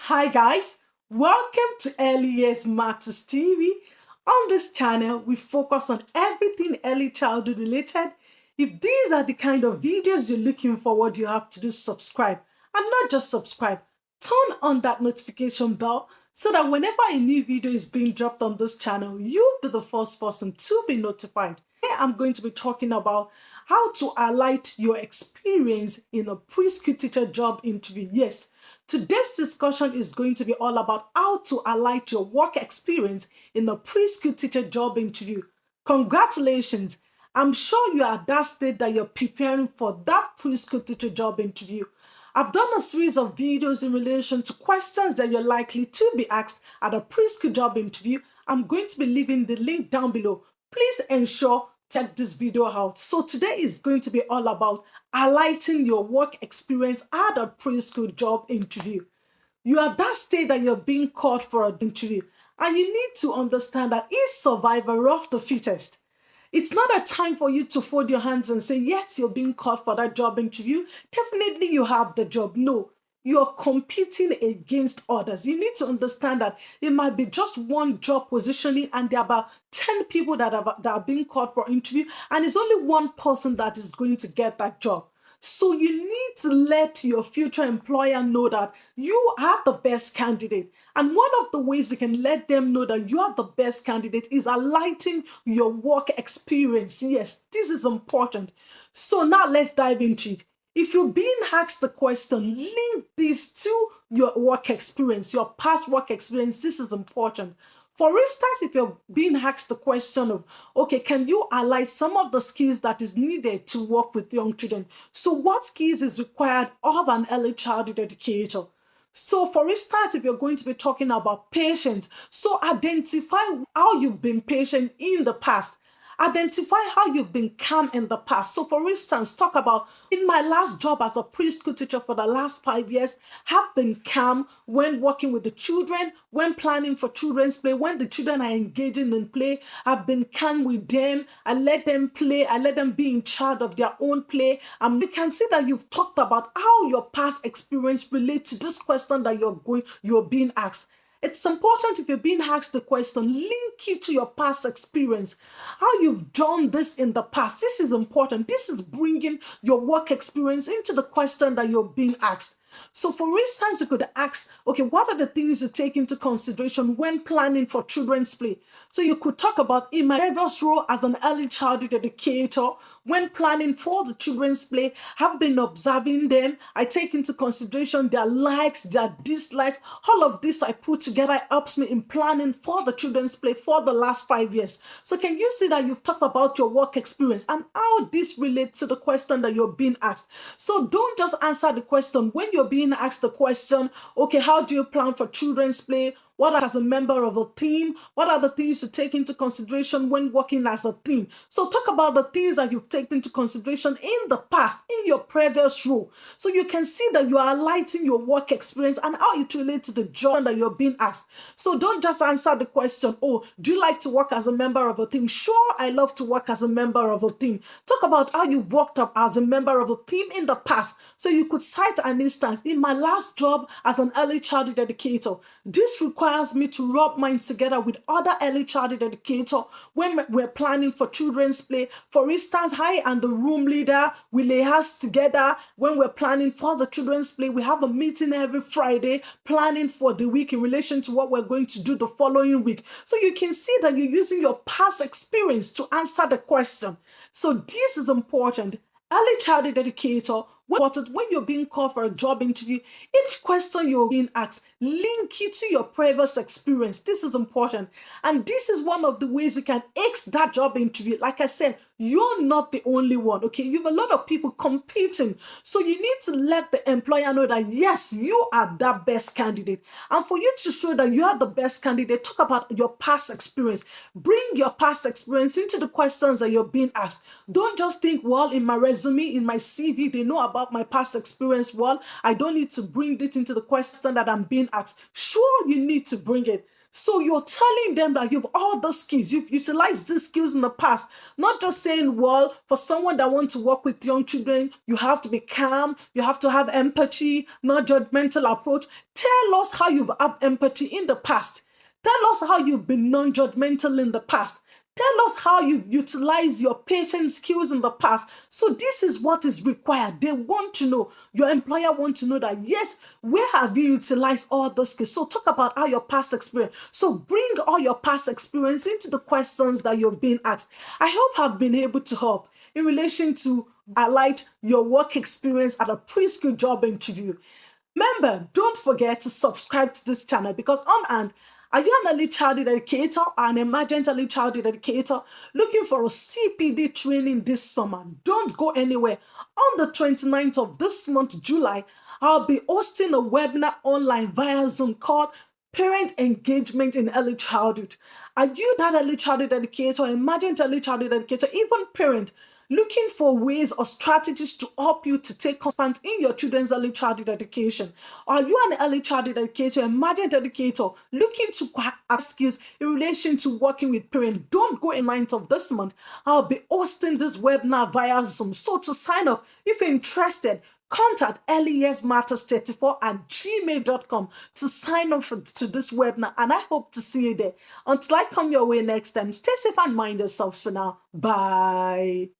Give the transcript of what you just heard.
Hi guys, welcome to Early Years Matters TV. On this channel, we focus on everything early childhood related. If these are the kind of videos you're looking for, what you have to do is subscribe. And not just subscribe, turn on that notification bell so that whenever a new video is being dropped on this channel, you'll be the first person to be notified. Today, I'm going to be talking about how to highlight your experience in a preschool teacher job interview. Yes, today's discussion is going to be all about how to highlight your work experience in a preschool teacher job interview. Congratulations! I'm sure you are at that stage that you're preparing for that preschool teacher job interview. I've done a series of videos in relation to questions that you're likely to be asked at a preschool job interview. I'm going to be leaving the link down below. Please ensure check this video out. So today is going to be all about highlighting your work experience at a preschool job interview. You are at that stage that you're being called for an interview, and you need to understand that it's survival of the fittest. It's not a time for you to fold your hands and say, yes, you're being called for that job interview. Definitely you have the job. No, you're competing against others. You need to understand that it might be just one job positioning and there are about 10 people that are being called for interview, and it's only one person that is going to get that job. So you need to let your future employer know that you are the best candidate. And one of the ways you can let them know that you are the best candidate is highlighting your work experience. Yes, this is important. So now let's dive into it. If you're being asked the question, link this to your work experience, your past work experience. This is important. For instance, if you're being asked the question of, okay, can you highlight some of the skills that is needed to work with young children? So what skills is required of an early childhood educator? So for instance, if you're going to be talking about patience, so identify how you've been patient in the past. Identify how you've been calm in the past. So for instance, talk about, in my last job as a preschool teacher for the last 5 years, have been calm when working with the children, when planning for children's play, when the children are engaging in play. I've been calm with them. I let them play. I let them be in charge of their own play. You can see that you've talked about how your past experience relates to this question that you're being asked. It's important, if you're being asked the question, link it to your past experience, how you've done this in the past. This is important. This is bringing your work experience into the question that you're being asked. So for instance, you could ask, okay, what are the things you take into consideration when planning for children's play? So you could talk about, in my previous role as an early childhood educator, when planning for the children's play, have been observing them. I take into consideration their likes, their dislikes. All of this I put together helps me in planning for the children's play for the last 5 years. So can you see that you've talked about your work experience and how this relates to the question that you're being asked? So don't just answer the question when you're being asked the question, okay, how do you plan for children's play? What as a member of a team? What are the things you take into consideration when working as a team? So talk about the things that you've taken into consideration in the past, in your previous role. So you can see that you are highlighting your work experience and how it relates to the job that you're being asked. So don't just answer the question, oh, do you like to work as a member of a team? Sure, I love to work as a member of a team. Talk about how you've worked up as a member of a team in the past. So you could cite an instance. In my last job as an early childhood educator, this requires me to rub minds together with other early childhood educators when we're planning for children's play. For instance, I and the room leader, we lay hands together when we're planning for the children's play. We have a meeting every Friday, planning for the week in relation to what we're going to do the following week. So you can see that you're using your past experience to answer the question. So this is important. Early childhood educator, when you're being called for a job interview, each question you're being asked, link it to your previous experience. This is important. And this is one of the ways you can ace that job interview. Like I said, you're not the only one, okay? You have a lot of people competing. So you need to let the employer know that, yes, you are that best candidate. And for you to show that you are the best candidate, talk about your past experience. Bring your past experience into the questions that you're being asked. Don't just think, well, in my resume, in my CV, they know about my past experience. Well, I don't need to bring it into the question that I'm being asked. Sure, you need to bring it. So you're telling them that you've all the skills, you've utilized these skills in the past. Not just saying, well, for someone that wants to work with young children, you have to be calm, you have to have empathy, not judgmental approach. Tell us how you've had empathy in the past. Tell us how you've been non-judgmental in the past. Tell us how you've utilized your patient skills in the past. So this is what is required. They want to know. Your employer wants to know that, yes, where have you utilized all those skills? So talk about how your past experience. So bring all your past experience into the questions that you're being asked. I hope I've been able to help in relation to highlight your work experience at a preschool job interview. Remember, don't forget to subscribe to this channel because are you an early childhood educator or an emergent early childhood educator looking for a CPD training this summer? Don't go anywhere. On the 29th of this month, July, I'll be hosting a webinar online via Zoom called Parent Engagement in Early Childhood. Are you that early childhood educator, emergent early childhood educator, even parent, looking for ways or strategies to help you to take constant in your children's early childhood education? Are you an early childhood educator, emergent educator, looking to ask skills in relation to working with parents? Don't go in 9th of this month. I'll be hosting this webinar via Zoom. So to sign up, if you're interested, contact earlyyearsmatterstv@gmail.com to sign up to this webinar, and I hope to see you there. Until I come your way next time, stay safe and mind yourselves for now. Bye.